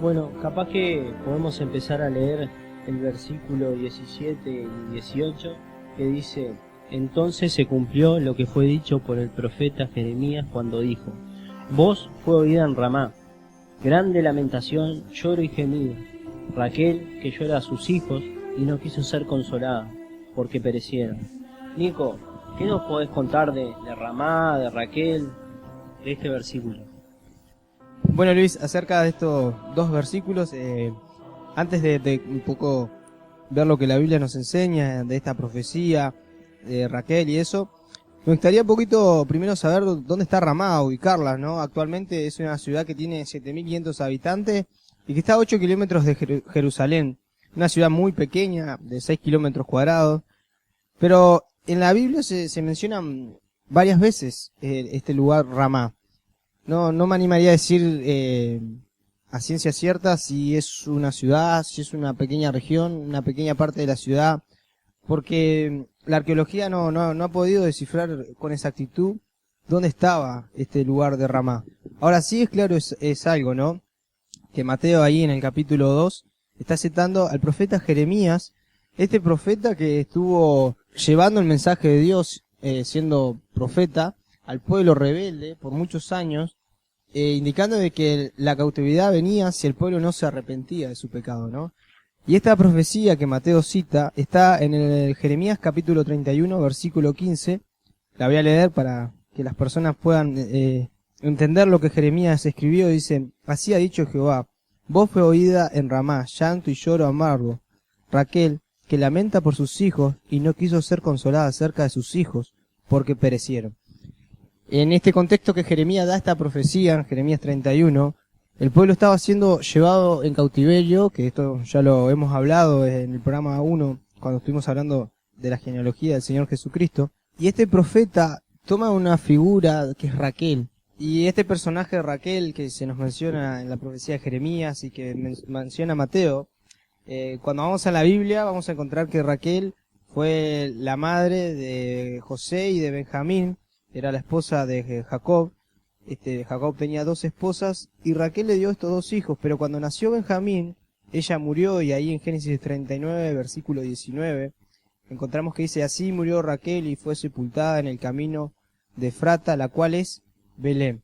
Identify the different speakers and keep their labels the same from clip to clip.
Speaker 1: Bueno, capaz que podemos empezar a leer el versículo 17 y 18 que dice: Entonces se cumplió lo que fue dicho por el profeta Jeremías cuando dijo: Voz fue oída en Ramá, grande lamentación, lloro y gemido. Raquel, que llora a sus hijos y no quiso ser consolada, porque perecieron. Nico, ¿qué nos podés contar de Ramá, de Raquel, de este versículo?
Speaker 2: Bueno, Luis, acerca de estos dos versículos, antes de un poco ver lo que la Biblia nos enseña de esta profecía de Raquel y eso, me gustaría un poquito primero saber dónde está Ramá, ubicarla, ¿no? Actualmente es una ciudad que tiene 7.500 habitantes y que está a 8 kilómetros de Jerusalén, una ciudad muy pequeña, de 6 kilómetros cuadrados, pero en la Biblia se menciona varias veces este lugar Ramá. No me animaría a decir a ciencia cierta si es una ciudad, si es una pequeña región, una pequeña parte de la ciudad, porque la arqueología no ha podido descifrar con exactitud dónde estaba este lugar de Ramá. Ahora sí es claro, es algo, ¿no? Que Mateo ahí en el capítulo 2 está citando al profeta Jeremías, este profeta que estuvo llevando el mensaje de Dios siendo profeta al pueblo rebelde por muchos años, indicando de que la cautividad venía si el pueblo no se arrepentía de su pecado, ¿no? Y esta profecía que Mateo cita está en el Jeremías capítulo 31, versículo 15. La voy a leer para que las personas puedan entender lo que Jeremías escribió. Dice: Así ha dicho Jehová, voz fue oída en Ramá, llanto y lloro amargo. Raquel, que lamenta por sus hijos y no quiso ser consolada acerca de sus hijos, porque perecieron. En este contexto que Jeremías da esta profecía, en Jeremías 31, el pueblo estaba siendo llevado en cautiverio, que esto ya lo hemos hablado en el programa 1, cuando estuvimos hablando de la genealogía del Señor Jesucristo, y este profeta toma una figura que es Raquel, y este personaje de Raquel que se nos menciona en la profecía de Jeremías y que menciona Mateo, cuando vamos a la Biblia vamos a encontrar que Raquel fue la madre de José y de Benjamín, era la esposa de Jacob. Jacob tenía 2 esposas y Raquel le dio estos 2 hijos, pero cuando nació Benjamín, ella murió, y ahí en Génesis 39, versículo 19, encontramos que dice: Así murió Raquel y fue sepultada en el camino de Efrata, la cual es Belén.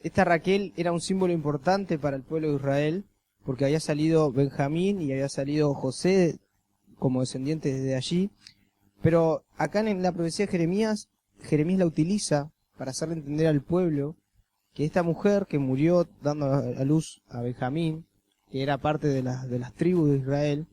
Speaker 2: Esta Raquel era un símbolo importante para el pueblo de Israel, porque había salido Benjamín y había salido José como descendientes de allí, pero acá en la profecía de Jeremías la utiliza para hacerle entender al pueblo que esta mujer que murió dando a luz a Benjamín, que era parte de las tribus de Israel,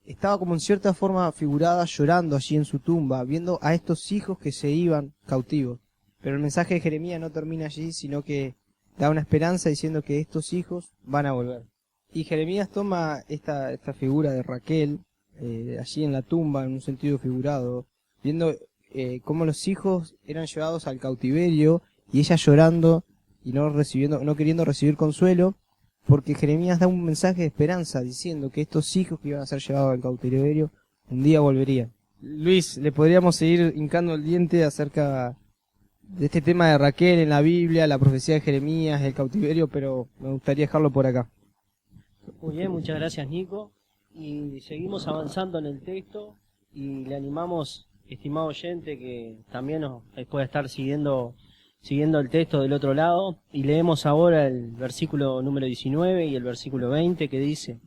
Speaker 2: estaba como en cierta forma figurada llorando allí en su tumba, viendo a estos hijos que se iban cautivos. Pero el mensaje de Jeremías no termina allí, sino que da una esperanza diciendo que estos hijos van a volver. Y Jeremías toma esta figura de Raquel allí en la tumba, en un sentido figurado, viendo cómo los hijos eran llevados al cautiverio y ella llorando y no queriendo recibir consuelo, porque Jeremías da un mensaje de esperanza diciendo que estos hijos que iban a ser llevados al cautiverio un día volverían. Luis, le podríamos seguir hincando el diente acerca de este tema de Raquel en la Biblia, la profecía de Jeremías, el cautiverio, pero me gustaría dejarlo por acá.
Speaker 1: Muy bien, muchas gracias, Nico. Y seguimos avanzando en el texto y le animamos, estimado oyente, que también nos pueda estar siguiendo el texto del otro lado, y leemos ahora el versículo número 19 y el versículo 20 que dice: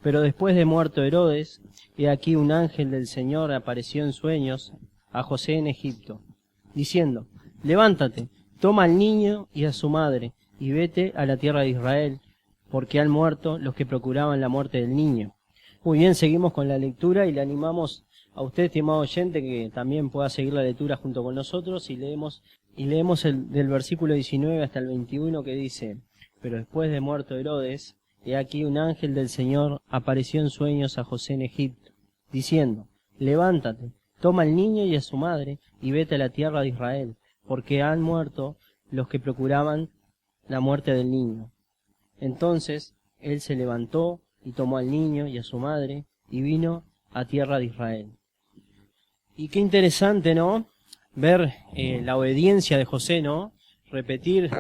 Speaker 1: Pero después de muerto Herodes, he aquí un ángel del Señor apareció en sueños a José en Egipto, diciendo: Levántate, toma al niño y a su madre, y vete a la tierra de Israel, porque han muerto los que procuraban la muerte del niño. Muy bien, seguimos con la lectura y le animamos a usted, estimado oyente, que también pueda seguir la lectura junto con nosotros, y leemos del versículo 19 hasta el 21 que dice: Pero después de muerto Herodes, he aquí un ángel del Señor apareció en sueños a José en Egipto, diciendo: Levántate, toma al niño y a su madre, y vete a la tierra de Israel, porque han muerto los que procuraban la muerte del niño. Entonces él se levantó y tomó al niño y a su madre, y vino a tierra de Israel. Y qué interesante, ¿no? Ver la obediencia de José, ¿no? Repetir,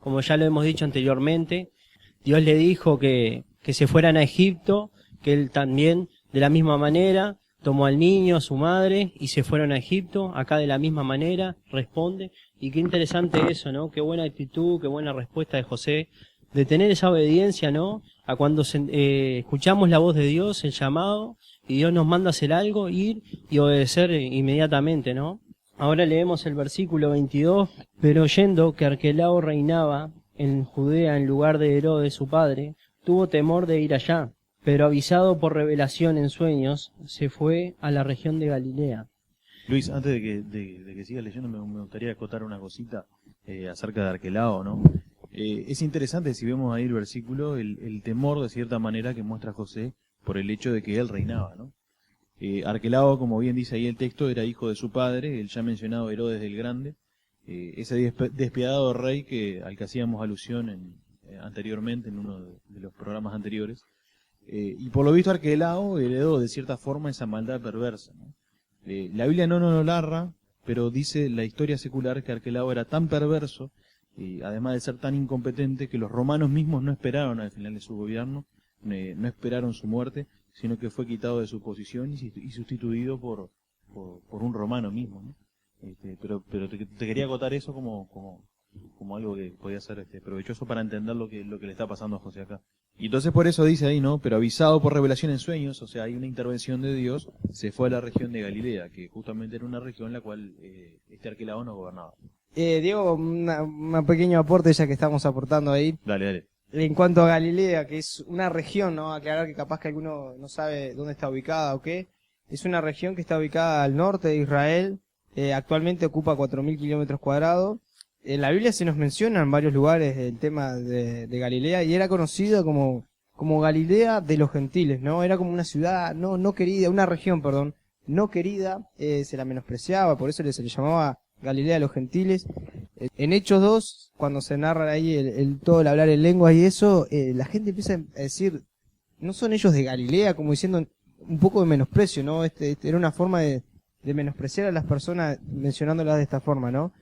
Speaker 1: como ya lo hemos dicho anteriormente, Dios le dijo que se fueran a Egipto, que él también, de la misma manera, tomó al niño, a su madre, y se fueron a Egipto. Acá de la misma manera responde. Y qué interesante eso, ¿no? Qué buena actitud, qué buena respuesta de José, de tener esa obediencia, ¿no? A cuando escuchamos la voz de Dios, el llamado, y Dios nos manda a hacer algo, ir y obedecer inmediatamente, ¿no? Ahora leemos el versículo 22. Pero oyendo que Arquelao reinaba en Judea en lugar de Herodes su padre, tuvo temor de ir allá, pero avisado por revelación en sueños, se fue a la región de Galilea.
Speaker 3: Luis, antes de que sigas leyendo, me gustaría acotar una cosita acerca de Arquelao, ¿no? Es interesante, si vemos ahí el versículo, el temor de cierta manera que muestra José por el hecho de que él reinaba, ¿no? Arquelao, como bien dice ahí el texto, era hijo de su padre, el ya mencionado Herodes el Grande, ese despiadado rey al que hacíamos alusión anteriormente en uno de los programas anteriores. Y por lo visto Arquelao heredó de cierta forma esa maldad perversa, ¿no? La Biblia no nos lo narra, pero dice la historia secular que Arquelao era tan perverso, además de ser tan incompetente, que los romanos mismos no esperaron al final de su gobierno, no esperaron su muerte, sino que fue quitado de su posición y sustituido por un romano mismo, ¿no? Pero te quería acotar eso como algo que podía ser provechoso para entender lo que le está pasando a José acá. Y entonces por eso dice ahí, ¿no? Pero avisado por revelación en sueños, o sea, hay una intervención de Dios, se fue a la región de Galilea, que justamente era una región en la cual Arquelao no gobernaba.
Speaker 2: Diego, un pequeño aporte ya que estamos aportando ahí.
Speaker 3: Dale.
Speaker 2: En cuanto a Galilea, que es una región, ¿no? Aclarar que capaz que alguno no sabe dónde está ubicada o qué. Es una región que está ubicada al norte de Israel, actualmente ocupa 4.000 kilómetros cuadrados. En la Biblia se nos menciona en varios lugares el tema de Galilea y era conocido como Galilea de los gentiles, ¿no? Era como una ciudad no querida, una región, perdón, no querida, se la menospreciaba, por eso se le llamaba Galilea de los gentiles. En Hechos 2, cuando se narra ahí todo el hablar en lenguas y eso, la gente empieza a decir, no son ellos de Galilea, como diciendo un poco de menosprecio, ¿no? Era una forma de menospreciar a las personas mencionándolas de esta forma, ¿no?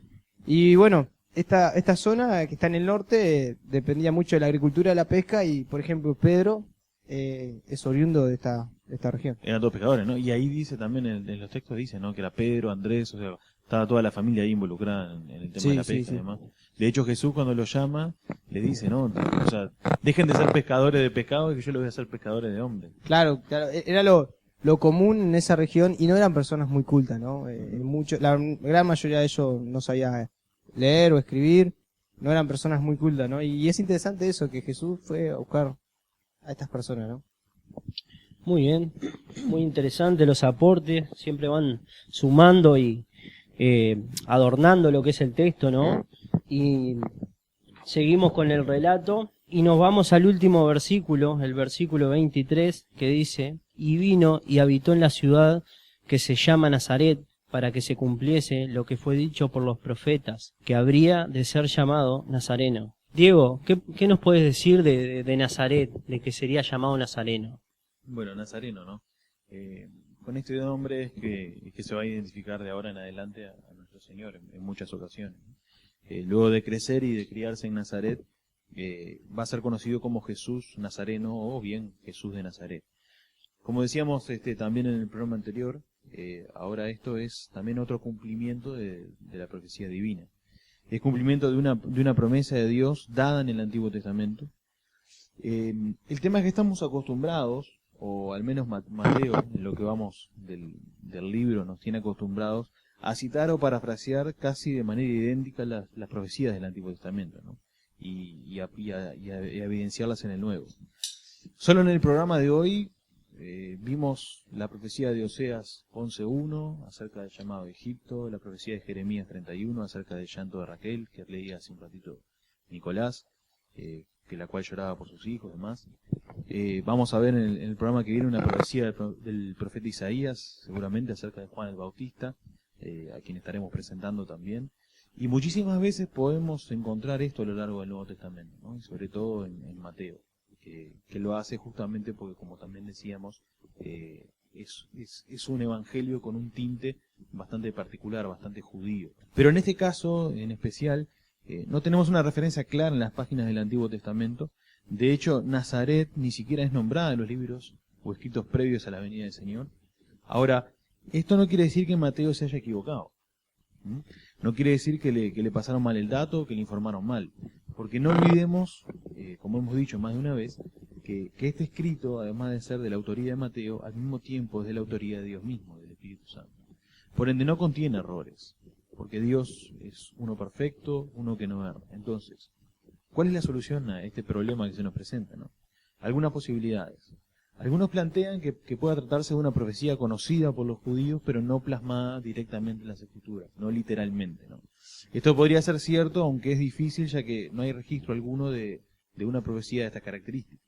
Speaker 2: Y bueno, esta zona que está en el norte dependía mucho de la agricultura y la pesca y, por ejemplo, Pedro es oriundo de esta región.
Speaker 3: Eran todos pescadores, ¿no? Y ahí dice también, en los textos dice, ¿no? Que era Pedro, Andrés, o sea, estaba toda la familia ahí involucrada en el tema de la pesca y demás. De hecho, Jesús cuando los llama, le dice, ¿no? O sea, dejen de ser pescadores de pescado y que yo los voy a hacer pescadores de hombres.
Speaker 2: Claro, era lo común en esa región y no eran personas muy cultas, ¿no? La gran mayoría de ellos no sabía leer o escribir, no eran personas muy cultas, ¿no? Y es interesante eso, que Jesús fue a buscar a estas personas, ¿no?
Speaker 1: Muy bien, muy interesante los aportes, siempre van sumando y adornando lo que es el texto, ¿no? Y seguimos con el relato y nos vamos al último versículo, el versículo 23, que dice: y vino y habitó en la ciudad que se llama Nazaret, para que se cumpliese lo que fue dicho por los profetas, que habría de ser llamado Nazareno. Diego, ¿qué nos puedes decir de Nazaret, de que sería llamado Nazareno?
Speaker 3: Bueno, Nazareno, ¿no? Con este nombre es que se va a identificar de ahora en adelante a nuestro Señor en muchas ocasiones. Luego de crecer y de criarse en Nazaret, va a ser conocido como Jesús Nazareno o bien Jesús de Nazaret. Como decíamos también en el programa anterior, ahora esto es también otro cumplimiento de la profecía divina. Es cumplimiento de una promesa de Dios dada en el Antiguo Testamento. El tema es que estamos acostumbrados, o al menos Mateo, en lo que vamos del libro, nos tiene acostumbrados a citar o parafrasear casi de manera idéntica las profecías del Antiguo Testamento, ¿no? y a evidenciarlas en el Nuevo. Solo en el programa de hoy vimos la profecía de Oseas 11.1 acerca del llamado de Egipto, la profecía de Jeremías 31 acerca del llanto de Raquel, que leía hace un ratito Nicolás, que la cual lloraba por sus hijos y demás. Vamos a ver en el programa que viene una profecía del profeta Isaías, seguramente acerca de Juan el Bautista, a quien estaremos presentando también. Y muchísimas veces podemos encontrar esto a lo largo del Nuevo Testamento, ¿no? Y sobre todo en Mateo, que lo hace justamente porque, como también decíamos, es un evangelio con un tinte bastante particular, bastante judío. Pero en este caso, en especial, no tenemos una referencia clara en las páginas del Antiguo Testamento De hecho, Nazaret ni siquiera es nombrada en los libros o escritos previos a la venida del Señor. Ahora, esto no quiere decir que Mateo se haya equivocado. ¿Mm? No quiere decir que le pasaron mal el dato, que le informaron mal. Porque no olvidemos, como hemos dicho más de una vez, que este escrito, además de ser de la autoría de Mateo, al mismo tiempo es de la autoría de Dios mismo, del Espíritu Santo. Por ende, no contiene errores, porque Dios es uno perfecto, uno que no erra. Entonces, ¿cuál es la solución a este problema que se nos presenta, ¿no? Algunas posibilidades. Algunos plantean que pueda tratarse de una profecía conocida por los judíos, pero no plasmada directamente en las Escrituras, no literalmente, ¿no? Esto podría ser cierto, aunque es difícil, ya que no hay registro alguno de una profecía de esta característica.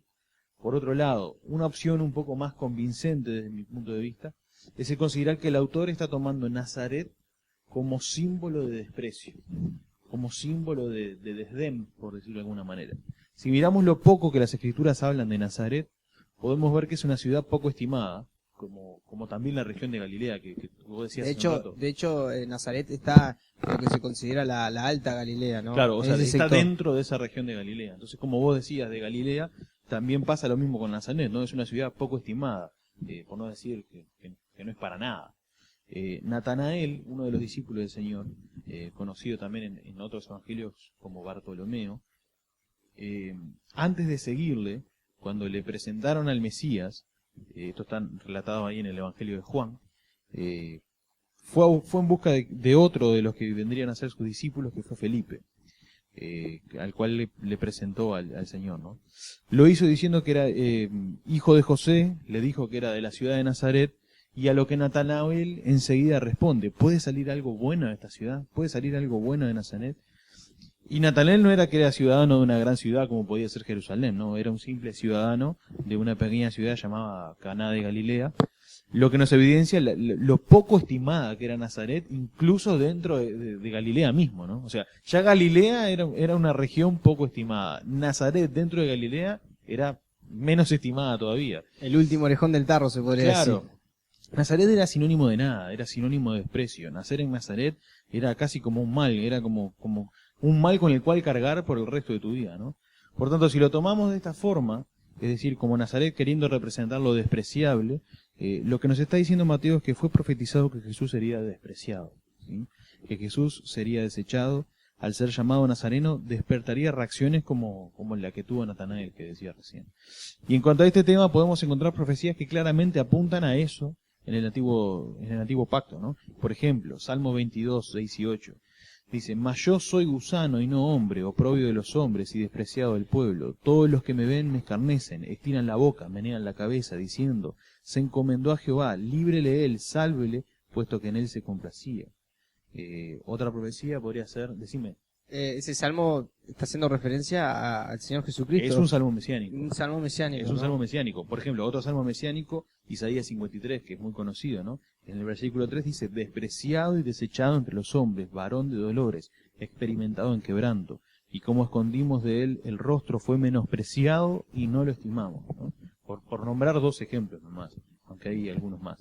Speaker 3: Por otro lado, una opción un poco más convincente desde mi punto de vista es el considerar que el autor está tomando Nazaret como símbolo de desprecio, como símbolo de desdén, por decirlo de alguna manera. Si miramos lo poco que las Escrituras hablan de Nazaret, podemos ver que es una ciudad poco estimada, como también la región de Galilea, que vos decías hace un rato.
Speaker 2: De hecho, Nazaret está lo que se considera la alta Galilea, ¿no?
Speaker 3: Claro, o sea,
Speaker 2: ese
Speaker 3: está
Speaker 2: sector
Speaker 3: dentro de esa región de Galilea. Entonces, como vos decías de Galilea, también pasa lo mismo con Nazaret, ¿no? Es una ciudad poco estimada, por no decir que no es para nada. Natanael, uno de los discípulos del Señor, conocido también en otros evangelios como Bartolomeo, antes de seguirle, cuando le presentaron al Mesías, esto está relatado ahí en el Evangelio de Juan, fue en busca de otro de los que vendrían a ser sus discípulos, que fue Felipe, al cual le presentó al Señor, ¿no? Lo hizo diciendo que era hijo de José, le dijo que era de la ciudad de Nazaret, y a lo que Natanael enseguida responde: ¿puede salir algo bueno de esta ciudad? ¿Puede salir algo bueno de Nazaret? Y Natanael no era que era ciudadano de una gran ciudad como podía ser Jerusalén, no, era un simple ciudadano de una pequeña ciudad llamada Caná de Galilea, lo que nos evidencia lo poco estimada que era Nazaret, incluso dentro de Galilea mismo, ¿no? O sea, ya Galilea era una región poco estimada. Nazaret dentro de Galilea era menos estimada todavía.
Speaker 2: el último orejón del tarro, se podría decir.
Speaker 3: Claro. Nazaret era sinónimo de nada, era sinónimo de desprecio. Nacer en Nazaret era casi como un mal, era como un mal con el cual cargar por el resto de tu vida, ¿no? Por tanto, si lo tomamos de esta forma, es decir, como Nazaret queriendo representar lo despreciable, lo que nos está diciendo Mateo es que fue profetizado que Jesús sería despreciado, ¿sí? Que Jesús sería desechado, al ser llamado nazareno, despertaría reacciones como la que tuvo Natanael, que decía recién. Y en cuanto a este tema, podemos encontrar profecías que claramente apuntan a eso en el antiguo pacto, ¿no? Por ejemplo, Salmo 22, 6 y 8. Dice: mas yo soy gusano y no hombre, oprobio de los hombres y despreciado del pueblo. Todos los que me ven me escarnecen, estiran la boca, menean la cabeza, diciendo: se encomendó a Jehová, líbrele él, sálvele, puesto que en él se complacía. Otra profecía podría ser, decime.
Speaker 2: Ese salmo está haciendo referencia al Señor Jesucristo.
Speaker 3: Es un salmo mesiánico.
Speaker 2: Un salmo mesiánico.
Speaker 3: Es un
Speaker 2: ¿no?
Speaker 3: salmo mesiánico. Por ejemplo, otro salmo mesiánico, Isaías 53, que es muy conocido, ¿no? En el versículo 3 dice: despreciado y desechado entre los hombres, varón de dolores, experimentado en quebranto. Y como escondimos de él el rostro, fue menospreciado y no lo estimamos, ¿no? Por nombrar dos ejemplos nomás, aunque hay algunos más.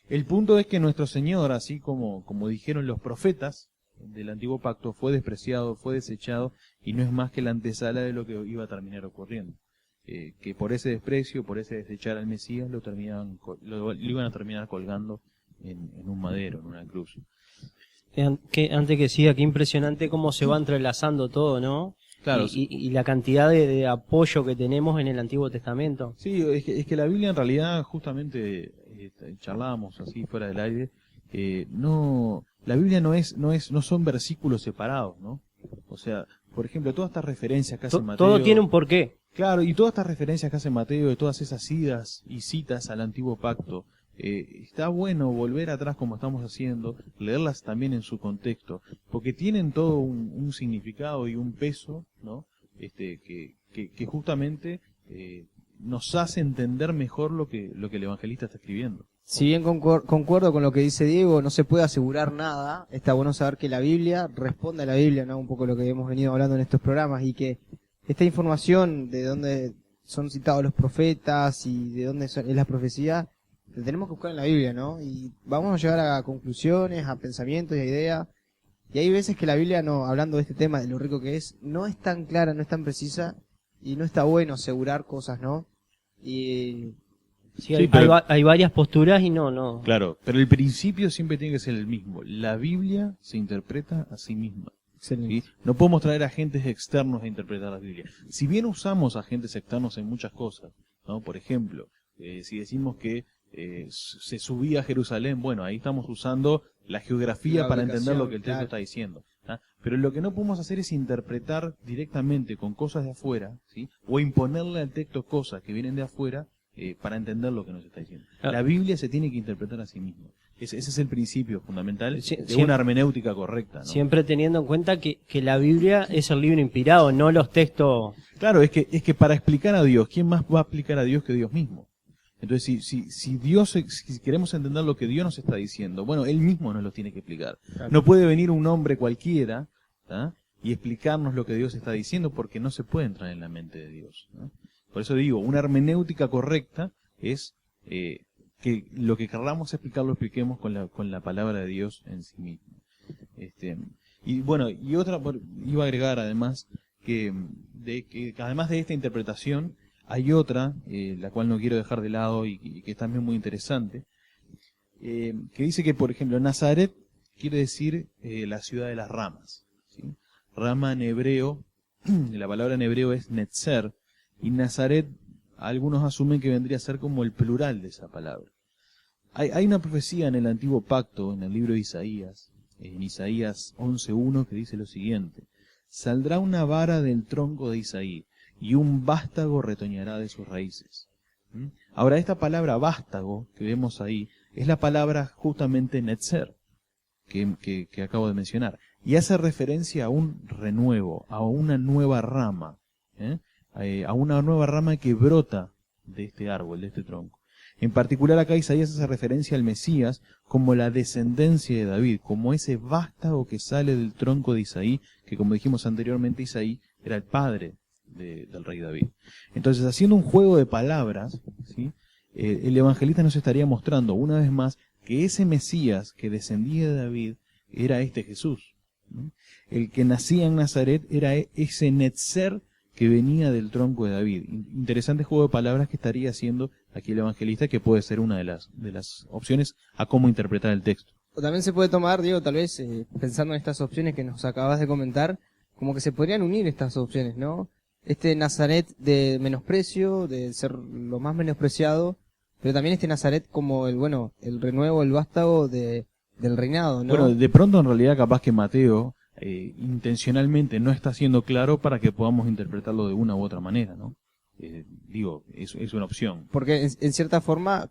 Speaker 3: El punto es que nuestro Señor, así como dijeron los profetas del antiguo pacto, fue despreciado, fue desechado, y no es más que la antesala de lo que iba a terminar ocurriendo. Que por ese desprecio, por ese desechar al Mesías, lo iban a terminar colgando en un madero, en una cruz.
Speaker 1: Antes que siga, qué impresionante cómo se va entrelazando todo, ¿no?
Speaker 3: Claro.
Speaker 1: Y la cantidad de apoyo que tenemos en el Antiguo Testamento.
Speaker 3: Sí, es que la Biblia en realidad, justamente, charlábamos así fuera del aire, la Biblia no son versículos separados, ¿no? O sea, por ejemplo, todas estas referencias que hace Mateo...
Speaker 1: Todo tiene un porqué.
Speaker 3: Claro, y todas estas referencias que hace Mateo, de todas esas idas y citas al antiguo pacto, está bueno volver atrás como estamos haciendo, leerlas también en su contexto, porque tienen todo un significado y un peso, ¿no? Que justamente nos hace entender mejor lo que el evangelista está escribiendo.
Speaker 2: Si bien concuerdo con lo que dice Diego, no se puede asegurar nada, está bueno saber que la Biblia responde a la Biblia, ¿no? Un poco lo que hemos venido hablando en estos programas, y que esta información de dónde son citados los profetas y de dónde es la profecía, la tenemos que buscar en la Biblia, ¿no? Y vamos a llegar a conclusiones, a pensamientos y a ideas. Y hay veces que la Biblia, no, hablando de este tema, de lo rico que es, no es tan clara, no es tan precisa, y no está bueno asegurar cosas, ¿no? Y
Speaker 1: Sí,
Speaker 3: Sí, pero-
Speaker 1: hay varias posturas y no.
Speaker 3: Claro, pero el principio siempre tiene que ser el mismo. La Biblia se interpreta a sí misma.
Speaker 2: excelente.
Speaker 3: ¿Sí? No podemos traer agentes externos a interpretar la Biblia. Si bien usamos agentes externos en muchas cosas, ¿no? Por ejemplo, si decimos que se subía a Jerusalén, bueno, ahí estamos usando la geografía
Speaker 2: La
Speaker 3: para
Speaker 2: ubicación,
Speaker 3: entender lo que el texto
Speaker 2: claro.
Speaker 3: está diciendo. ¿tá? Pero lo que no podemos hacer es interpretar directamente con cosas de afuera, ¿sí? O imponerle al texto cosas que vienen de afuera para entender lo que nos está diciendo.
Speaker 1: Ah.
Speaker 3: La Biblia se tiene que interpretar a sí misma. Ese es el principio fundamental
Speaker 1: Sí,
Speaker 3: de
Speaker 1: siempre-
Speaker 3: una hermenéutica correcta, ¿no?
Speaker 1: Siempre teniendo en cuenta que la Biblia es el libro inspirado, no los textos.
Speaker 3: Claro, es que para explicar a Dios, ¿quién más va a explicar a Dios que Dios mismo? Entonces, si si queremos entender lo que Dios nos está diciendo, bueno, Él mismo nos lo tiene que explicar.
Speaker 2: Claro.
Speaker 3: No puede venir un hombre cualquiera, ¿tá? Y explicarnos lo que Dios está diciendo, porque no se puede entrar en la mente de Dios, ¿no? Por eso digo, una hermenéutica correcta es que lo que querramos explicar lo expliquemos con la palabra de Dios en sí mismo. Y bueno, y otra, iba a agregar además que además de esta interpretación, hay otra, la cual no quiero dejar de lado y que es también muy interesante, que dice que, por ejemplo, Nazaret quiere decir la ciudad de las ramas, ¿sí? Rama en hebreo, la palabra en hebreo es netzer, y Nazaret, algunos asumen que vendría a ser como el plural de esa palabra. Hay una profecía en el Antiguo Pacto, en el libro de Isaías, en Isaías 11.1, que dice lo siguiente: saldrá una vara del tronco de Isaí, y un vástago retoñará de sus raíces. ¿Mm? Ahora, esta palabra vástago que vemos ahí es la palabra justamente netzer, que acabo de mencionar, y hace referencia a un renuevo, a una nueva rama, a una nueva rama que brota de este árbol, de este tronco. En particular acá Isaías hace referencia al Mesías como la descendencia de David, como ese vástago que sale del tronco de Isaí, que como dijimos anteriormente, Isaí era el padre del rey David. Entonces, haciendo un juego de palabras, ¿sí? El evangelista nos estaría mostrando una vez más que ese Mesías que descendía de David era este Jesús, ¿no? El que nacía en Nazaret era ese netzer que venía del tronco de David. Interesante juego de palabras que estaría haciendo aquí el evangelista, que puede ser una de las opciones a cómo interpretar el texto.
Speaker 2: O también se puede tomar, Diego, tal vez, pensando en estas opciones que nos acabas de comentar, como que se podrían unir estas opciones, ¿no? Este Nazaret de menosprecio, de ser lo más menospreciado, pero también este Nazaret como el renuevo, el vástago del reinado, ¿no?
Speaker 3: Bueno, de pronto en realidad capaz que Mateo intencionalmente no está siendo claro para que podamos interpretarlo de una u otra manera, ¿no? Es una opción.
Speaker 2: Porque en cierta forma,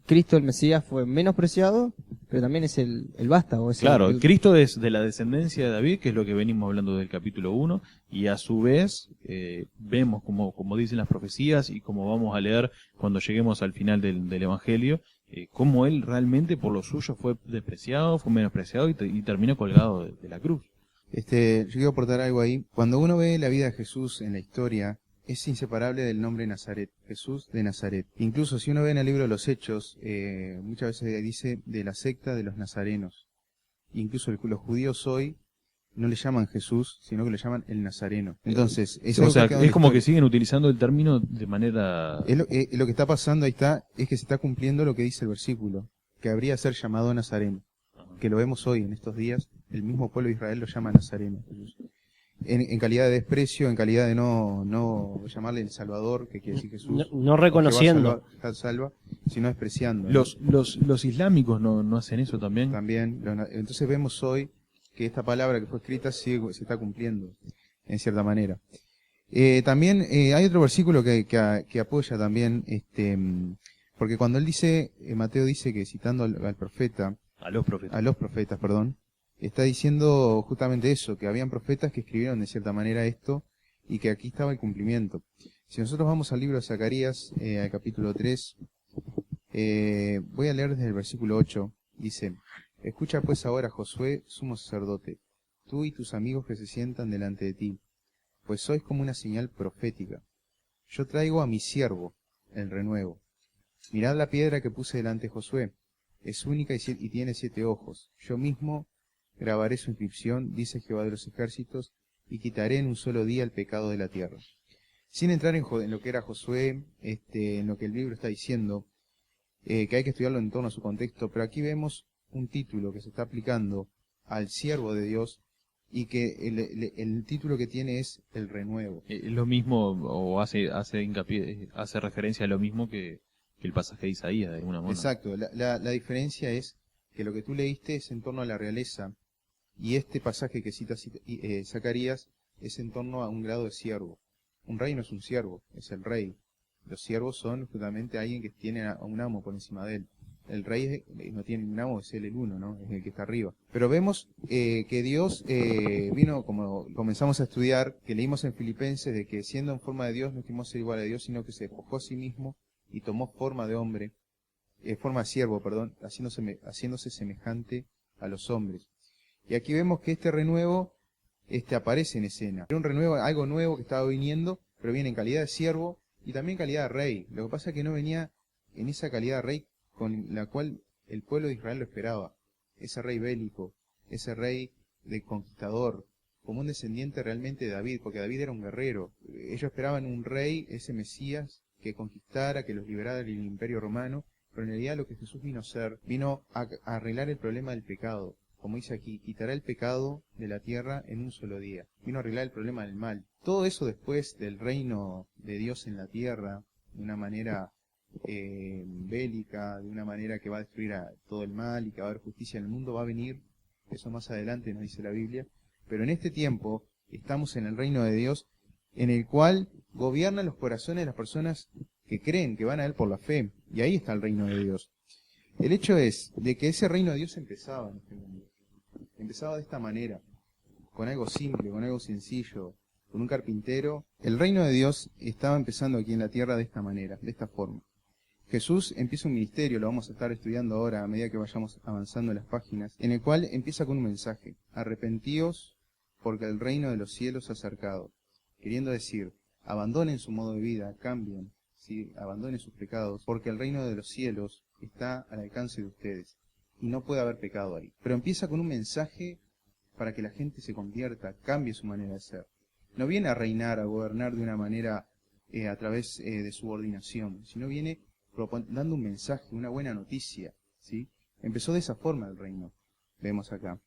Speaker 2: Cristo el Mesías fue menospreciado, pero también es el vástago. Es
Speaker 3: Claro, Cristo es de la descendencia de David, que es lo que venimos hablando del capítulo 1, y a su vez vemos, como dicen las profecías y como vamos a leer cuando lleguemos al final del Evangelio, cómo él realmente por lo suyo fue despreciado, fue menospreciado y terminó colgado de la cruz.
Speaker 4: Yo quiero aportar algo ahí. Cuando uno ve la vida de Jesús en la historia, es inseparable del nombre Nazaret, Jesús de Nazaret. Incluso si uno ve en el libro de los Hechos, muchas veces dice de la secta de los nazarenos. Incluso los judíos hoy no le llaman Jesús, sino que le llaman el Nazareno. Entonces, es
Speaker 3: O
Speaker 4: algo
Speaker 3: sea,
Speaker 4: que queda en
Speaker 3: es
Speaker 4: la
Speaker 3: como que
Speaker 4: historia.
Speaker 3: siguen utilizando el término de manera...
Speaker 4: Lo que está pasando ahí es que se está cumpliendo lo que dice el versículo, que habría de ser llamado Nazareno, que lo vemos hoy en estos días, el mismo pueblo de Israel lo llama Nazareno. En calidad de desprecio, en calidad de no llamarle el Salvador, que quiere decir Jesús.
Speaker 1: No reconociendo.
Speaker 4: Salva, sino despreciando.
Speaker 3: Los islámicos no hacen eso también.
Speaker 4: También, entonces vemos hoy que esta palabra que fue escrita se está cumpliendo, en cierta manera. También hay otro versículo que apoya también, porque cuando él dice, Mateo dice que citando al profeta,
Speaker 3: A los profetas.
Speaker 4: Está diciendo justamente eso, que habían profetas que escribieron de cierta manera esto y que aquí estaba el cumplimiento. Si nosotros vamos al libro de Zacarías, al capítulo 3, voy a leer desde el versículo 8, dice: escucha pues ahora, Josué, sumo sacerdote, tú y tus amigos que se sientan delante de ti, pues sois como una señal profética. Yo traigo a mi siervo, el renuevo. Mirad la piedra que puse delante de Josué, es única y tiene 7 ojos. Yo mismo grabaré su inscripción, dice Jehová de los ejércitos, y quitaré en un solo día el pecado de la tierra. Sin entrar en lo que era Josué, en lo que el libro está diciendo, que hay que estudiarlo en torno a su contexto, pero aquí vemos un título que se está aplicando al siervo de Dios y que el título que tiene es el renuevo.
Speaker 3: Lo mismo, o hace hincapié, hace referencia a lo mismo que el pasaje de Isaías, de alguna manera.
Speaker 4: Exacto, la diferencia es que lo que tú leíste es en torno a la realeza y este pasaje que cita Zacarías es en torno a un grado de siervo. Un rey no es un siervo, es el rey. Los siervos son justamente alguien que tiene a un amo por encima de él. El rey no tiene un amo, es él el uno, ¿no? Es el que está arriba. Pero vemos que Dios vino, como comenzamos a estudiar, que leímos en Filipenses, de que siendo en forma de Dios no quisimos ser igual a Dios, sino que se despojó a sí mismo y tomó forma de hombre, forma de siervo, perdón, haciéndose semejante a los hombres. Y aquí vemos que este renuevo aparece en escena. Era un renuevo, algo nuevo que estaba viniendo, pero viene en calidad de siervo y también en calidad de rey. Lo que pasa es que no venía en esa calidad de rey con la cual el pueblo de Israel lo esperaba. Ese rey bélico, ese rey de conquistador, como un descendiente realmente de David, porque David era un guerrero. Ellos esperaban un rey, ese Mesías, que conquistara, que los liberara del imperio romano, pero en realidad lo que Jesús vino a hacer, vino a arreglar el problema del pecado. Como dice aquí, quitará el pecado de la tierra en un solo día. Vino a arreglar el problema del mal. Todo eso después del reino de Dios en la tierra, de una manera bélica, de una manera que va a destruir a todo el mal y que va a haber justicia en el mundo, va a venir, eso más adelante nos dice la Biblia, pero en este tiempo estamos en el reino de Dios, en el cual gobiernan los corazones de las personas que creen, que van a Él por la fe, y ahí está el reino de Dios. El hecho es de que ese reino de Dios empezaba en este mundo. Empezaba de esta manera, con algo simple, con algo sencillo, con un carpintero. El reino de Dios estaba empezando aquí en la tierra de esta manera, de esta forma. Jesús empieza un ministerio, lo vamos a estar estudiando ahora a medida que vayamos avanzando en las páginas, en el cual empieza con un mensaje: arrepentíos porque el reino de los cielos se ha acercado. Queriendo decir, abandonen su modo de vida, cambien, ¿sí? Abandonen sus pecados, porque el reino de los cielos está al alcance de ustedes y no puede haber pecado ahí. Pero empieza con un mensaje para que la gente se convierta, cambie su manera de ser. No viene a reinar, a gobernar de una manera a través de subordinación, sino viene dando un mensaje, una buena noticia, ¿sí? Empezó de esa forma el reino, vemos acá.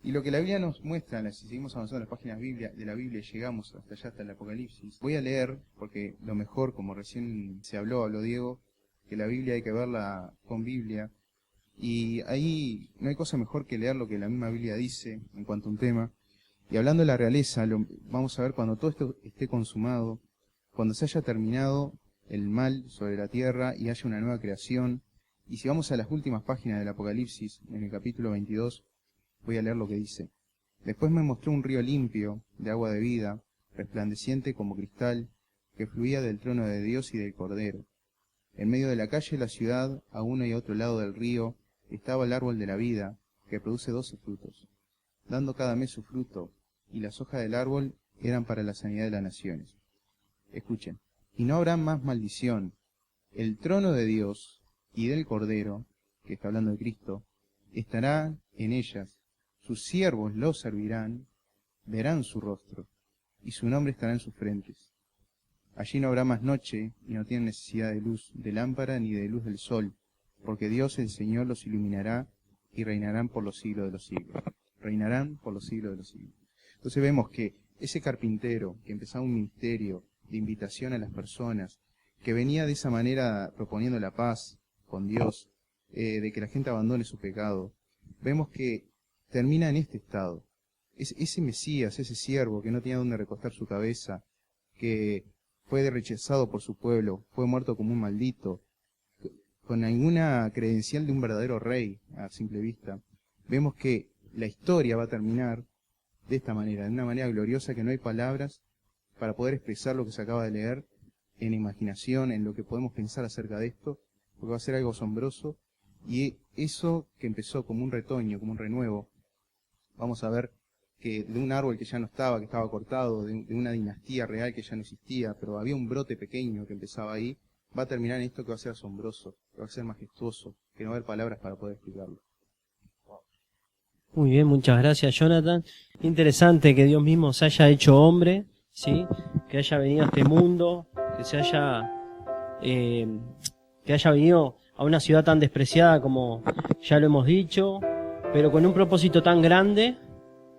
Speaker 4: Y lo que la Biblia nos muestra, si seguimos avanzando en las páginas de la Biblia y llegamos hasta allá, hasta el Apocalipsis, voy a leer, porque lo mejor, como recién habló Diego, que la Biblia hay que verla con Biblia, y ahí no hay cosa mejor que leer lo que la misma Biblia dice en cuanto a un tema. Y hablando de la realeza, vamos a ver cuando todo esto esté consumado, cuando se haya terminado el mal sobre la tierra y haya una nueva creación. Y si vamos a las últimas páginas del Apocalipsis, en el capítulo 22, voy a leer lo que dice. Después me mostró un río limpio, de agua de vida, resplandeciente como cristal, que fluía del trono de Dios y del Cordero. En medio de la calle de la ciudad, a uno y a otro lado del río, estaba el árbol de la vida, que produce 12 frutos, dando cada mes su fruto, y las hojas del árbol eran para la sanidad de las naciones. Escuchen. Y no habrá más maldición. El trono de Dios y del Cordero, que está hablando de Cristo, estará en ellas. Sus siervos los servirán, verán su rostro, y su nombre estará en sus frentes. Allí no habrá más noche, y no tienen necesidad de luz de lámpara ni de luz del sol, porque Dios el Señor los iluminará y reinarán por los siglos de los siglos. Reinarán por los siglos de los siglos. Entonces vemos que ese carpintero que empezaba un ministerio de invitación a las personas, que venía de esa manera proponiendo la paz con Dios, de que la gente abandone su pecado, vemos que termina en este estado. Ese Mesías, ese siervo que no tenía dónde recostar su cabeza, que fue rechazado por su pueblo, fue muerto como un maldito, con ninguna credencial de un verdadero rey a simple vista, vemos que la historia va a terminar de esta manera, de una manera gloriosa que no hay palabras para poder expresar lo que se acaba de leer en imaginación, en lo que podemos pensar acerca de esto, porque va a ser algo asombroso. Y eso que empezó como un retoño, como un renuevo, vamos a ver que de un árbol que ya no estaba, que estaba cortado, de una dinastía real que ya no existía, pero había un brote pequeño que empezaba ahí, va a terminar en esto que va a ser asombroso, que va a ser majestuoso, que no va a haber palabras para poder explicarlo.
Speaker 1: Muy bien, muchas gracias, Jonathan. Interesante que Dios mismo se haya hecho hombre, ¿sí? Que haya venido a este mundo, que haya venido a una ciudad tan despreciada como ya lo hemos dicho, pero con un propósito tan grande,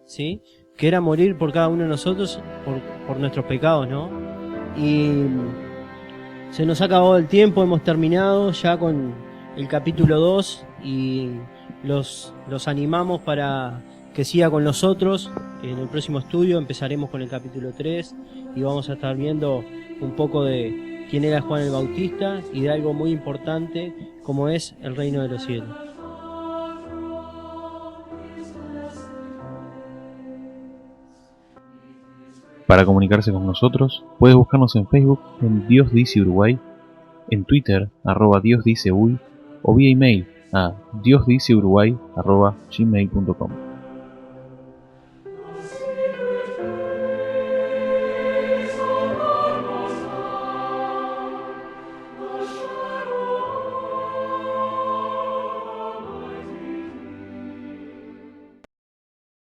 Speaker 1: ¿sí? Que era morir por cada uno de nosotros, por nuestros pecados, ¿no? Y se nos ha acabado el tiempo, hemos terminado ya con el capítulo 2 y los animamos para que siga con nosotros. En el próximo estudio empezaremos con el capítulo 3 y vamos a estar viendo un poco de quién era Juan el Bautista y de algo muy importante como es el reino de los cielos.
Speaker 3: Para comunicarse con nosotros, puedes buscarnos en Facebook en Dios Dice Uruguay, en Twitter @DiosDiceUy o vía email a diosdiceuruguay@gmail.com.